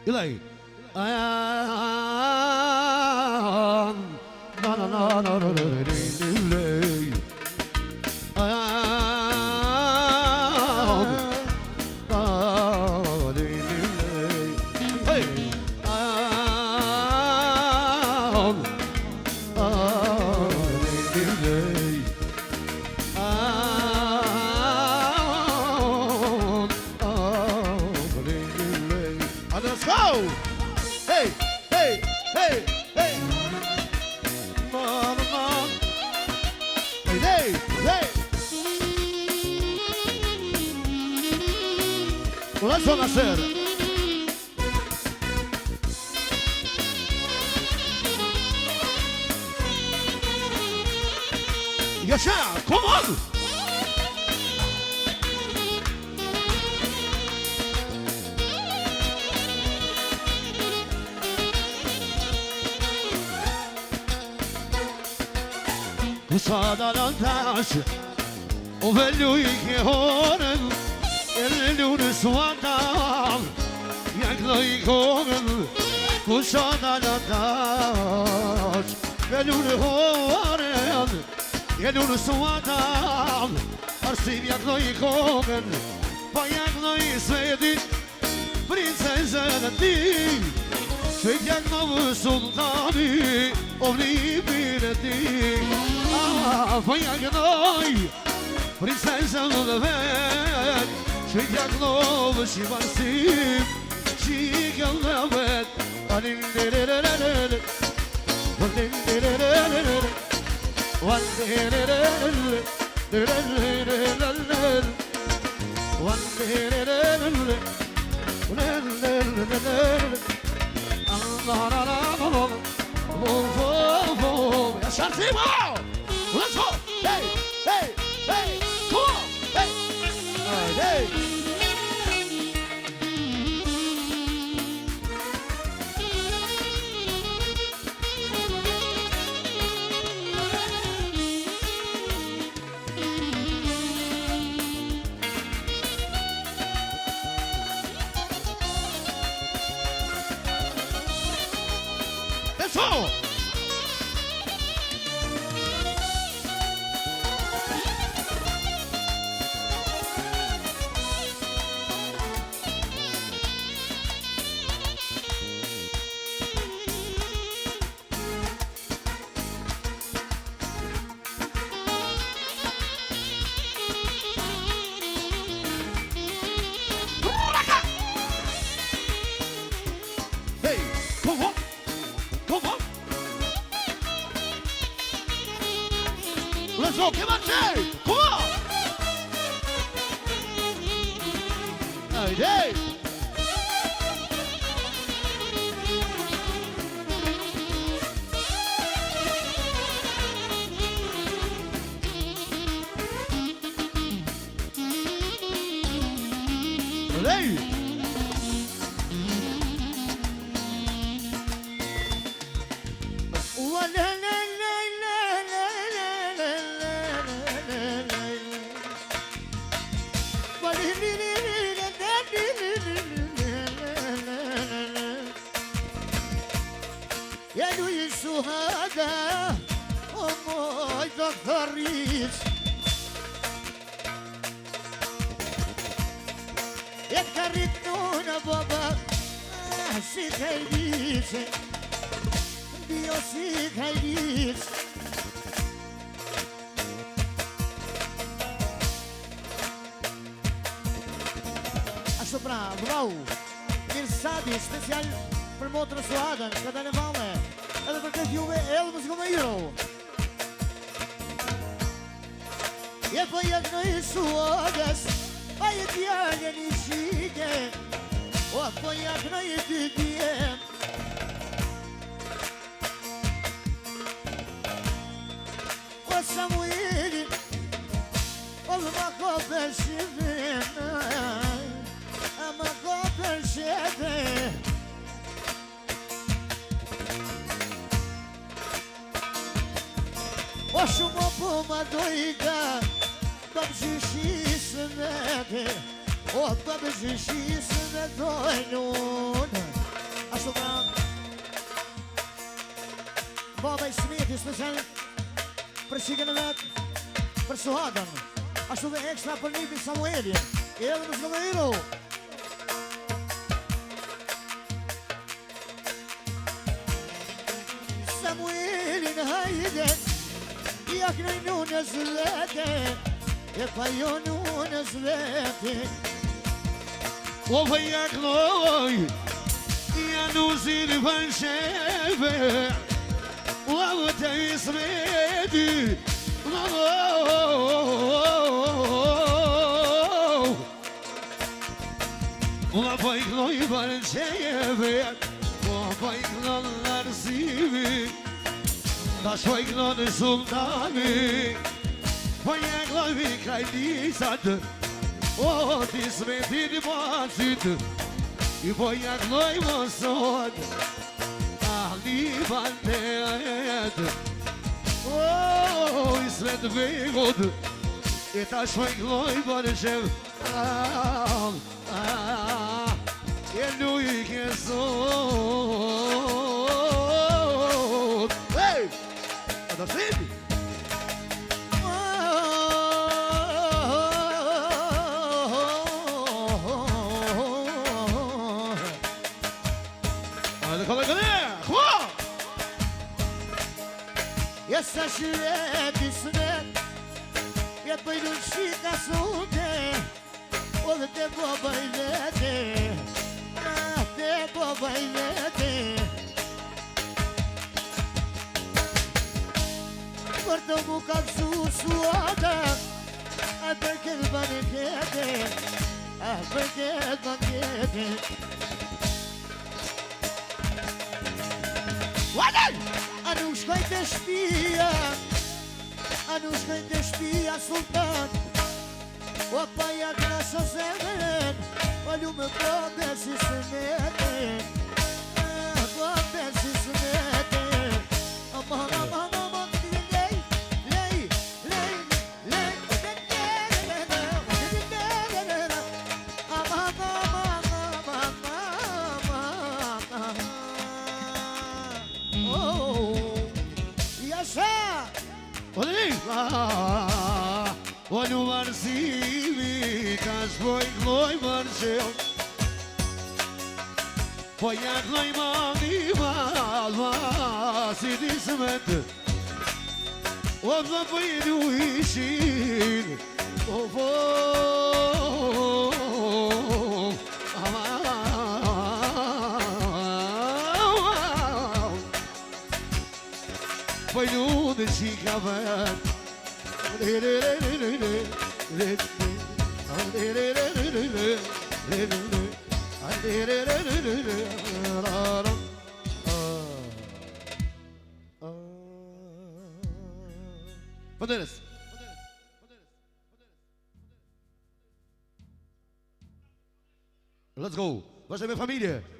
إلهي نا نا نا نا Let's go! Hey, hey, hey, hey! Hey, hey, hey! Let's go, Nasser! Yasha, come on! Sada lantash o velu I ke horen Elu në suatam Jak do I komen Ku sada lantash Velu në horen Elu në suatam Arsim jak do I komen Pa jak do I svedit Princezën e ti Shvejt jak do më sultani O vlimin e ti Pa jak doj Princezën dhe vet Shvejt jak do më shivarsim Shikën dhe vet Yashar Timo! Let's go! Hey, hey, hey! Come on! Hey! Hey! Let's go! Hey, come on! Come on! Let's go, come on, Jay! Come on! Hey, hey! Hey! يا لوي الشهداء أمي ذكريش يا كريتونا بابا سيك هيديش بيو سيك هيديش Ashtu pra, vlau, mirë sadi, special për motrën Suadën, këtë në vale, edhe për këtë juve, edhe më s'kome Euro. Je po jak në I Suadës, a je t'jallë një shike, o po jak në I ty djem. O Samueli, o më ko për shivim, ama ko për shete. O shumë po ma dojka, të më gjyshisë me te, o të më gjyshisë me dojnë unë. Ashtu pra Baba I Smiti special për shikën e vetë për Suhadën. Ashtu dhe ekstra për Nipi Samueli. Edhe në Zgëmëriru. Samuelin hajde Jak najnune zvete E pa jo nune zvete O pa jak noj Ja nuzir për sheve O të I Smiti Ula pa I knoj për qeve Ula pa I knoj në arsivi Ta shpoj knoj në sultani Pa I knoj vi kraj lisat O ti Smiti një pasit I po I knoj mësot Ah një bandet Oh, I Smet Vegot E ta shpoj knoj për qev E lui ke sot Hey! A da sebi? Hajde kolla këne! Hua! Jesa shret I Smet Je pëjdu shika sute O dhe te baba I vete Te baba I vete Për të mu ka kësu suada A për këtë bankete A për këtë bankete Wadaj! A nuk shkoj të shtëpia A nuk shkoj të shtëpia sultan O pa jak nasë zemën O lume po besi së mete Po besi së mete Aman, aman, aman Lej, lej, lej, lej Aman, aman, aman, aman Oh, yasha O dhe O në varsimi Ka shpoj knoj për qev Po ja knoj mami malva Si ti Smet O dhe për I du ishin O po Po I du në qika vet Fënderes Let's go Vazhdo me familje